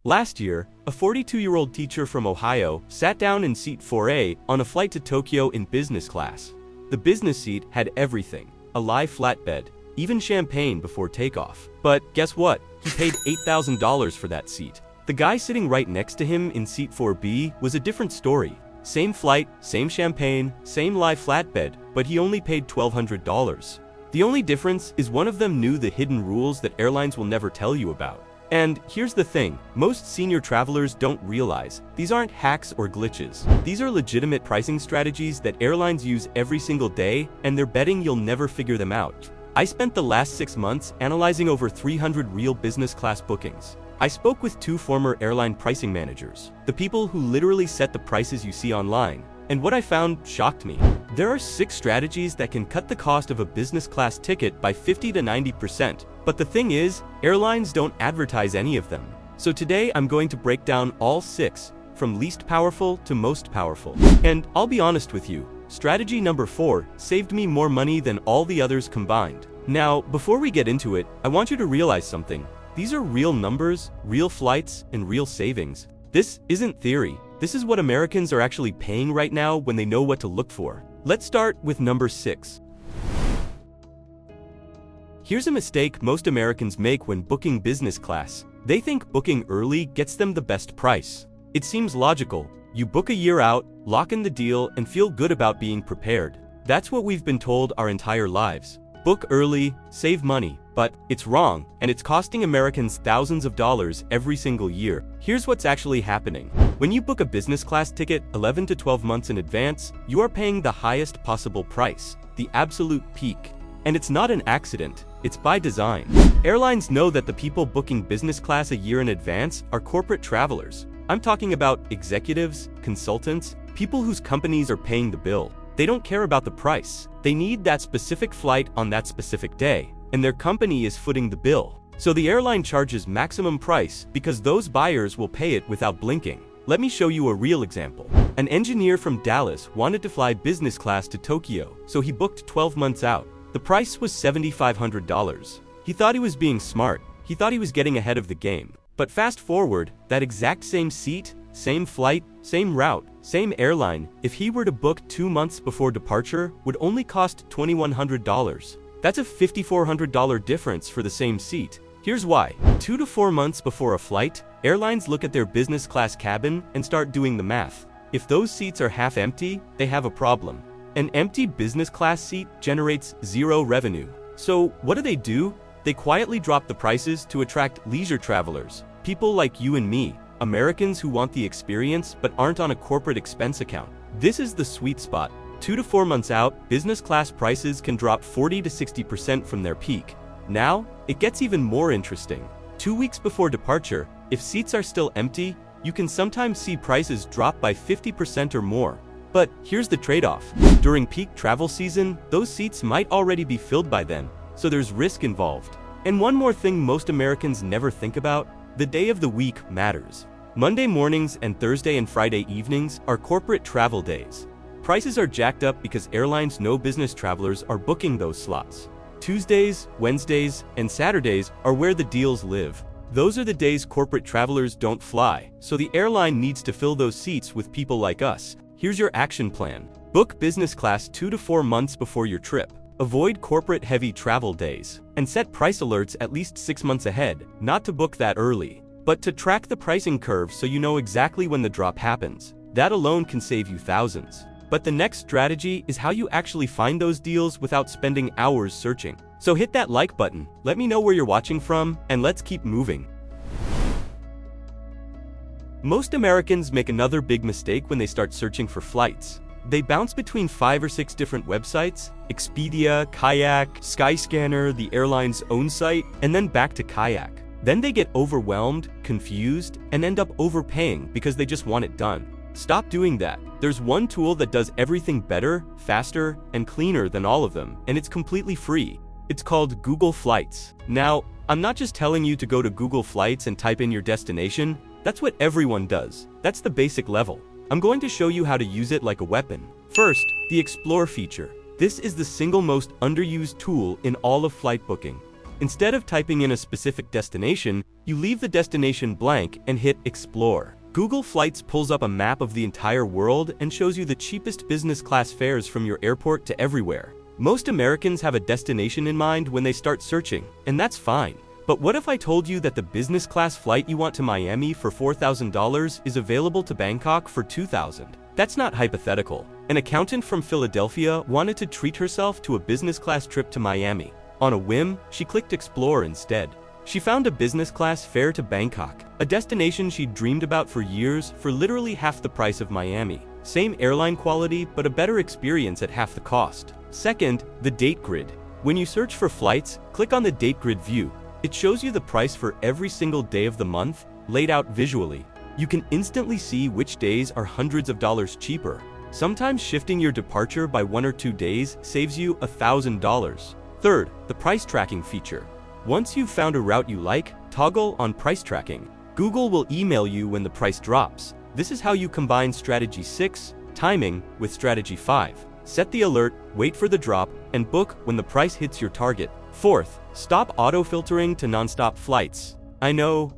Last year, a 42-year-old teacher from Ohio sat down in seat 4A on a flight to Tokyo in business class. The business seat had everything: a live flatbed, even champagne before takeoff. But guess what? He paid $8,000 for that seat. The guy sitting right next to him in seat 4B was a different story. Same flight, same champagne, same live flatbed, but he only paid $1,200. The only difference is one of them knew the hidden rules that airlines will never tell you about. And here's the thing, most senior travelers don't realize these aren't hacks or glitches. These are legitimate pricing strategies that airlines use every single day, and they're betting you'll never figure them out. I spent the last 6 months analyzing over 300 real business class bookings. I spoke with 2 former airline pricing managers, the people who literally set the prices you see online. And what I found shocked me. There are 6 strategies that can cut the cost of a business class ticket by 50 to 90%. But the thing is, airlines don't advertise any of them. So today I'm going to break down all 6, from least powerful to most powerful. And I'll be honest with you, strategy number 4 saved me more money than all the others combined. Now, before we get into it, I want you to realize something. These are real numbers, real flights, and real savings. This isn't theory. This is what Americans are actually paying right now when they know what to look for. Let's start with number 6. Here's a mistake most Americans make when booking business class. They think booking early gets them the best price. It seems logical. You book a year out, lock in the deal, and feel good about being prepared. That's what we've been told our entire lives. Book early, save money. But it's wrong, and it's costing Americans thousands of dollars every single year. Here's what's actually happening. When you book a business class ticket 11 to 12 months in advance, you are paying the highest possible price, the absolute peak. And it's not an accident, it's by design. Airlines know that the people booking business class a year in advance are corporate travelers. I'm talking about executives, consultants, people whose companies are paying the bill. They don't care about the price. They need that specific flight on that specific day, and their company is footing the bill. So the airline charges maximum price because those buyers will pay it without blinking. Let me show you a real example. An engineer from Dallas wanted to fly business class to Tokyo, so he booked 12 months out. The price was $7,500. He thought he was being smart. He thought he was getting ahead of the game. But fast forward, that exact same seat, same flight, same route, same airline, if he were to book 2 months before departure, would only cost $2,100. That's a $5,400 difference for the same seat. Here's why. 2 to 4 months before a flight, airlines look at their business class cabin and start doing the math. If those seats are half empty, they have a problem. An empty business class seat generates 0 revenue. So what do? They quietly drop the prices to attract leisure travelers, people like you and me, Americans who want the experience but aren't on a corporate expense account. This is the sweet spot. 2 to 4 months out, business class prices can drop 40 to 60% from their peak. Now, it gets even more interesting. 2 weeks before departure, if seats are still empty, you can sometimes see prices drop by 50% or more. But here's the trade-off. During peak travel season, those seats might already be filled by then, so there's risk involved. And one more thing most Americans never think about, the day of the week matters. Monday mornings and Thursday and Friday evenings are corporate travel days. Prices are jacked up because airlines know business travelers are booking those slots. Tuesdays, Wednesdays, and Saturdays are where the deals live. Those are the days corporate travelers don't fly, so the airline needs to fill those seats with people like us. Here's your action plan. Book business class 2 to 4 months before your trip. Avoid corporate heavy travel days, and set price alerts at least 6 months ahead, not to book that early, but to track the pricing curve so you know exactly when the drop happens. That alone can save you thousands. But the next strategy is how you actually find those deals without spending hours searching. So hit that like button, let me know where you're watching from, and let's keep moving. Most Americans make another big mistake when they start searching for flights. They bounce between 5 or 6 different websites: Expedia, Kayak, Skyscanner, the airline's own site, and then back to Kayak. Then they get overwhelmed, confused, and end up overpaying because they just want it done. Stop doing that. There's one tool that does everything better, faster, and cleaner than all of them, and it's completely free. It's called Google Flights. Now, I'm not just telling you to go to Google Flights and type in your destination. That's what everyone does. That's the basic level. I'm going to show you how to use it like a weapon. First, the Explore feature. This is the single most underused tool in all of flight booking. Instead of typing in a specific destination, You leave the destination blank and hit Explore. Google Flights pulls up a map of the entire world and shows you the cheapest business class fares from your airport to everywhere. Most Americans have a destination in mind when they start searching, and that's fine. But what if I told you that the business class flight you want to Miami for $4,000 is available to Bangkok for $2,000? That's not hypothetical. An accountant from Philadelphia wanted to treat herself to a business class trip to Miami. On a whim, she clicked Explore instead. She found a business class fare to Bangkok, a destination she'd dreamed about for years, for literally half the price of Miami. Same airline quality, but a better experience at half the cost. Second, the date grid. When you search for flights, click on the date grid view. It shows you the price for every single day of the month, laid out visually. You can instantly see which days are hundreds of dollars cheaper. Sometimes shifting your departure by 1 or 2 days saves you $1,000. Third, the price tracking feature. Once you've found a route you like, toggle on price tracking. Google will email you when the price drops. This is how you combine strategy 6, timing, with strategy 5. Set the alert, wait for the drop, and book when the price hits your target. Fourth, stop auto-filtering to non-stop flights. I know,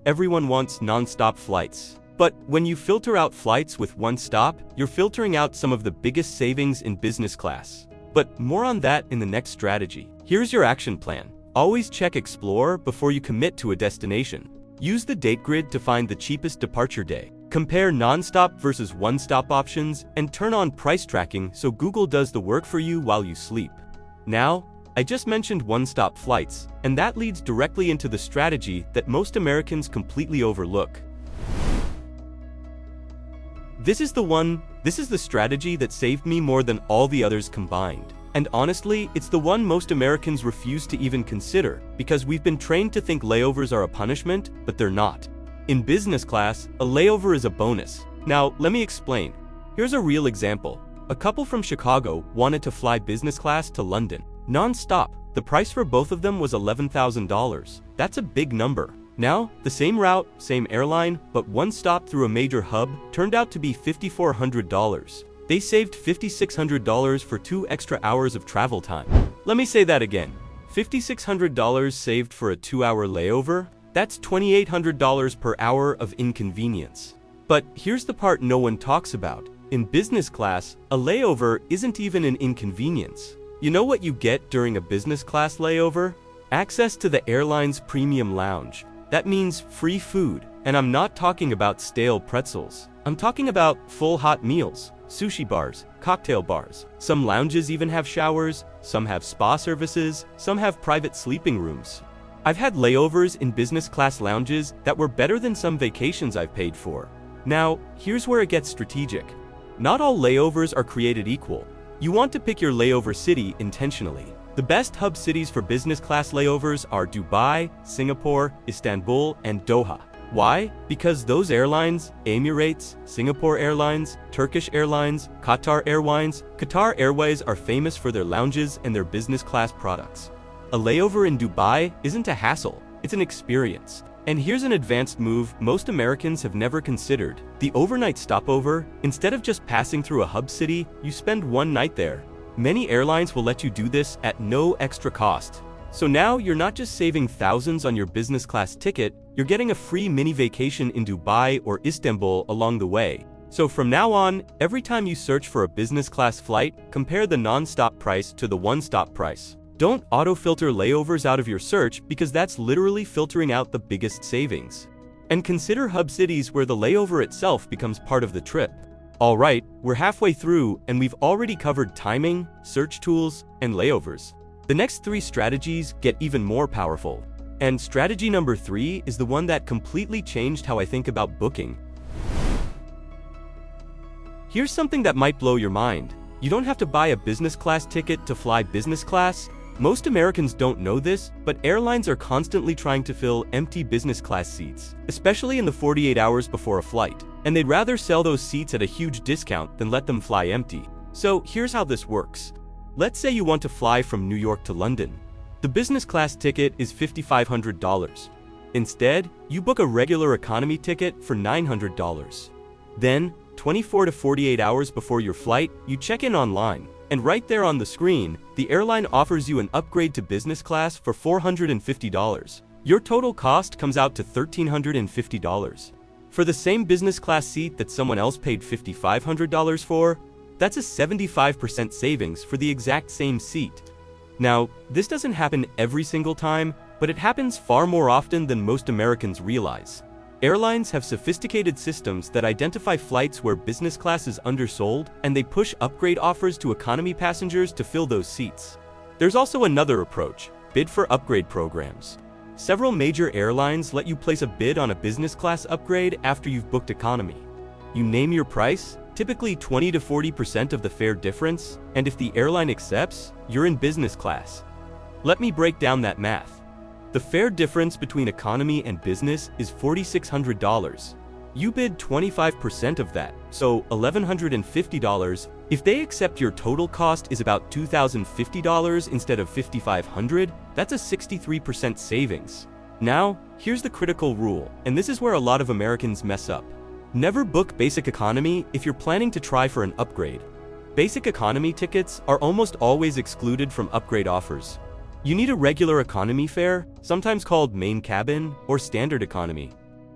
everyone wants non-stop flights. But when you filter out flights with one stop, you're filtering out some of the biggest savings in business class. But more on that in the next strategy. Here's your action plan. Always check Explore before you commit to a destination. Use the date grid to find the cheapest departure day. Compare non-stop versus one-stop options and turn on price tracking so Google does the work for you while you sleep. Now, I just mentioned one-stop flights, and that leads directly into the strategy that most Americans completely overlook. This is the strategy that saved me more than all the others combined. And honestly, it's the one most Americans refuse to even consider, because we've been trained to think layovers are a punishment, but they're not. In business class, a layover is a bonus. Now, let me explain. Here's a real example. A couple from Chicago wanted to fly business class to London, non-stop. The price for both of them was $11,000. That's a big number. Now, the same route, same airline, but one stop through a major hub turned out to be $5,400. They saved $5,600 for 2 extra hours of travel time. Let me say that again. $5,600 saved for a 2-hour layover? That's $2,800 per hour of inconvenience. But here's the part no one talks about. In business class, a layover isn't even an inconvenience. You know what you get during a business class layover? Access to the airline's premium lounge. That means free food. And I'm not talking about stale pretzels. I'm talking about full hot meals, sushi bars, cocktail bars. Some lounges even have showers, some have spa services, some have private sleeping rooms. I've had layovers in business class lounges that were better than some vacations I've paid for. Now, here's where it gets strategic. Not all layovers are created equal. You want to pick your layover city intentionally. The best hub cities for business class layovers are Dubai, Singapore, Istanbul, and Doha. Why? Because those airlines, Emirates, Singapore Airlines, Turkish Airlines, Qatar Airlines, Qatar Airways are famous for their lounges and their business class products. A layover in Dubai isn't a hassle, it's an experience. And here's an advanced move most Americans have never considered. The overnight stopover. Instead of just passing through a hub city, you spend one night there. Many airlines will let you do this at no extra cost. So now you're not just saving thousands on your business class ticket, you're getting a free mini vacation in Dubai or Istanbul along the way. So from now on, every time you search for a business class flight, compare the non-stop price to the one-stop price. Don't auto-filter layovers out of your search because that's literally filtering out the biggest savings. And consider hub cities where the layover itself becomes part of the trip. Alright, we're halfway through and we've already covered timing, search tools, and layovers. The next 3 strategies get even more powerful. And strategy number 3 is the one that completely changed how I think about booking. Here's something that might blow your mind. You don't have to buy a business class ticket to fly business class. Most Americans don't know this, but airlines are constantly trying to fill empty business class seats, especially in the 48 hours before a flight. And they'd rather sell those seats at a huge discount than let them fly empty. So here's how this works. Let's say you want to fly from New York to London. The business class ticket is $5,500. Instead, you book a regular economy ticket for $900. Then, 24 to 48 hours before your flight, you check in online. And right there on the screen, the airline offers you an upgrade to business class for $450. Your total cost comes out to $1,350. For the same business class seat that someone else paid $5,500 for, that's a 75% savings for the exact same seat. Now, this doesn't happen every single time, but it happens far more often than most Americans realize. Airlines have sophisticated systems that identify flights where business class is undersold, and they push upgrade offers to economy passengers to fill those seats. There's also another approach: bid for upgrade programs. Several major airlines let you place a bid on a business class upgrade after you've booked economy. You name your price, typically 20 to 40% of the fare difference, and if the airline accepts, you're in business class. Let me break down that math. The fare difference between economy and business is $4,600. You bid 25% of that, so $1,150. If they accept your total cost is about $2,050 instead of $5,500, that's a 63% savings. Now, here's the critical rule, and this is where a lot of Americans mess up. Never book basic economy if you're planning to try for an upgrade. Basic economy tickets are almost always excluded from upgrade offers. You need a regular economy fare, sometimes called main cabin or standard economy.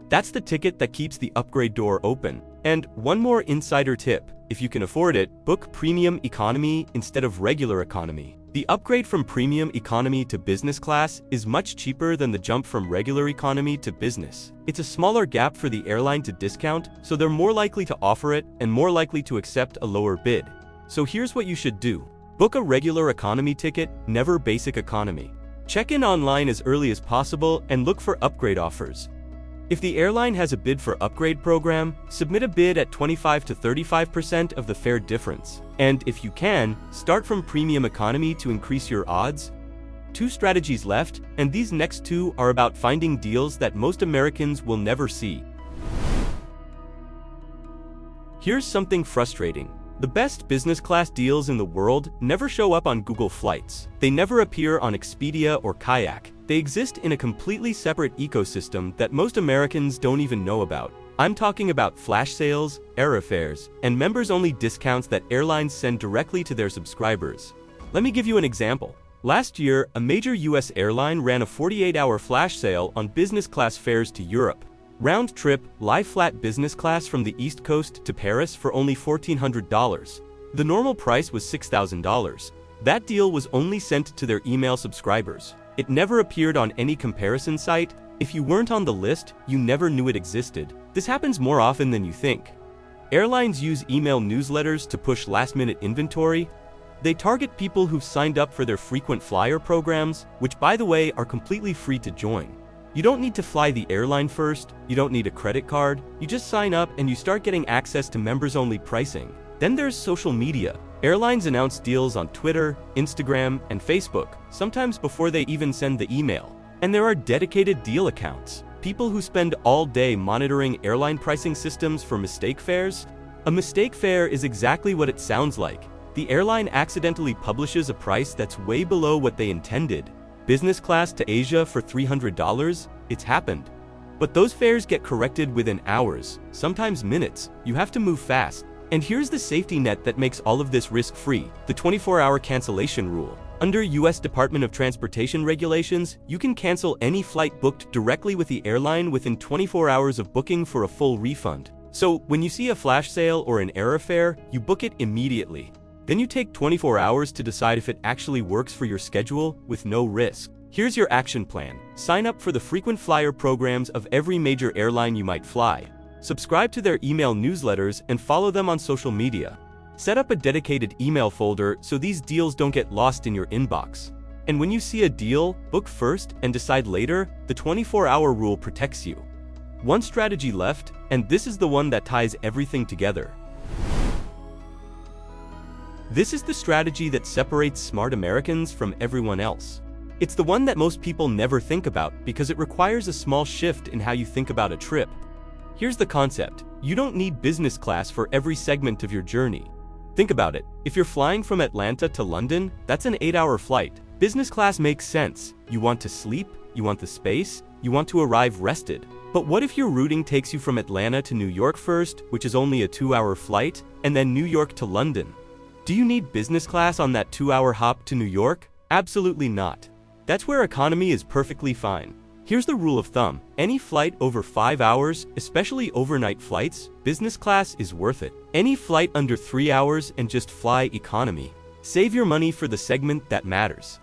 That's the ticket that keeps the upgrade door open. And one more insider tip: if you can afford it, book premium economy instead of regular economy. The upgrade from premium economy to business class is much cheaper than the jump from regular economy to business. It's a smaller gap for the airline to discount, so they're more likely to offer it and more likely to accept a lower bid. So here's what you should do. Book a regular economy ticket, never basic economy. Check in online as early as possible and look for upgrade offers. If the airline has a bid for upgrade program, submit a bid at 25 to 35% of the fare difference. And if you can, start from premium economy to increase your odds. 2 strategies left, and these next 2 are about finding deals that most Americans will never see. Here's something frustrating. The best business class deals in the world never show up on Google Flights. They never appear on Expedia or Kayak. They exist in a completely separate ecosystem that most Americans don't even know about. I'm talking about flash sales, airfares, and members-only discounts that airlines send directly to their subscribers. Let me give you an example. Last year, a major US airline ran a 48-hour flash sale on business class fares to Europe. Round-trip, lie-flat business class from the East Coast to Paris for only $1,400. The normal price was $6,000. That deal was only sent to their email subscribers. It never appeared on any comparison site. If you weren't on the list, you never knew it existed. This happens more often than you think. Airlines use email newsletters to push last-minute inventory. They target people who've signed up for their frequent flyer programs, which, by the way, are completely free to join. You don't need to fly the airline first, you don't need a credit card, you just sign up and you start getting access to members-only pricing. Then there's social media. Airlines announce deals on Twitter, Instagram, and Facebook, sometimes before they even send the email. And there are dedicated deal accounts, people who spend all day monitoring airline pricing systems for mistake fares. A mistake fare is exactly what it sounds like. The airline accidentally publishes a price that's way below what they intended. Business class to Asia for $300? It's happened. But those fares get corrected within hours, sometimes minutes. You have to move fast. And here's the safety net that makes all of this risk-free: the 24-hour cancellation rule. Under US Department of Transportation regulations, you can cancel any flight booked directly with the airline within 24 hours of booking for a full refund. So when you see a flash sale or an airfare, you book it immediately. Then you take 24 hours to decide if it actually works for your schedule with no risk. Here's your action plan. Sign up for the frequent flyer programs of every major airline you might fly. Subscribe to their email newsletters and follow them on social media. Set up a dedicated email folder so these deals don't get lost in your inbox. And when you see a deal, book first and decide later. The 24-hour rule protects you. One strategy left, and this is the one that ties everything together. This is the strategy that separates smart Americans from everyone else. It's the one that most people never think about because it requires a small shift in how you think about a trip. Here's the concept. You don't need business class for every segment of your journey. Think about it. If you're flying from Atlanta to London, that's an 8-hour flight. Business class makes sense. You want to sleep, you want the space, you want to arrive rested. But what if your routing takes you from Atlanta to New York first, which is only a 2-hour flight, and then New York to London? Do you need business class on that 2-hour hop to New York? Absolutely not. That's where economy is perfectly fine. Here's the rule of thumb. Any flight over 5 hours, especially overnight flights, business class is worth it. Any flight under 3 hours and just fly economy. Save your money for the segment that matters.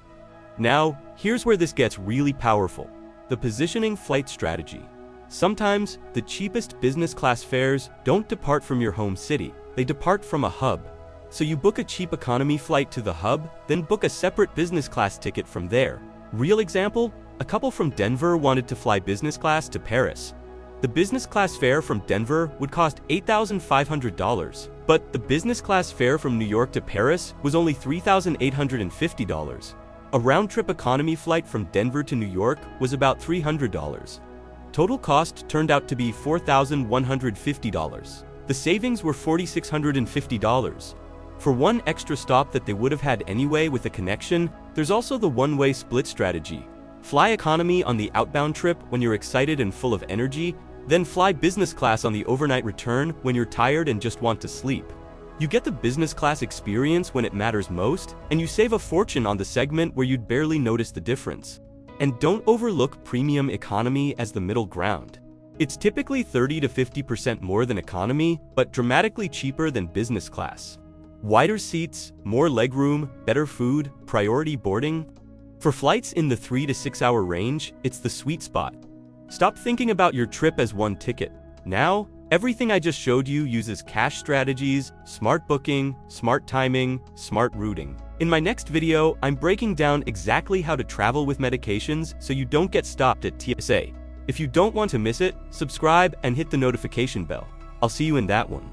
Now, here's where this gets really powerful. The positioning flight strategy. Sometimes, the cheapest business class fares don't depart from your home city, they depart from a hub. So you book a cheap economy flight to the hub, then book a separate business class ticket from there. Real example? A couple from Denver wanted to fly business class to Paris. The business class fare from Denver would cost $8,500, but the business class fare from New York to Paris was only $3,850. A round-trip economy flight from Denver to New York was about $300. Total cost turned out to be $4,150. The savings were $4,650. For one extra stop that they would have had anyway with a connection, there's also the one-way split strategy. Fly economy on the outbound trip when you're excited and full of energy, then fly business class on the overnight return when you're tired and just want to sleep. You get the business class experience when it matters most, and you save a fortune on the segment where you'd barely notice the difference. And don't overlook premium economy as the middle ground. It's typically 30 to 50% more than economy, but dramatically cheaper than business class. Wider seats, more legroom, better food, priority boarding. For flights in the 3 to 6 hour range, it's the sweet spot. Stop thinking about your trip as one ticket. Now, everything I just showed you uses cash strategies, smart booking, smart timing, smart routing. In my next video, I'm breaking down exactly how to travel with medications so you don't get stopped at TSA. If you don't want to miss it, subscribe and hit the notification bell. I'll see you in that one.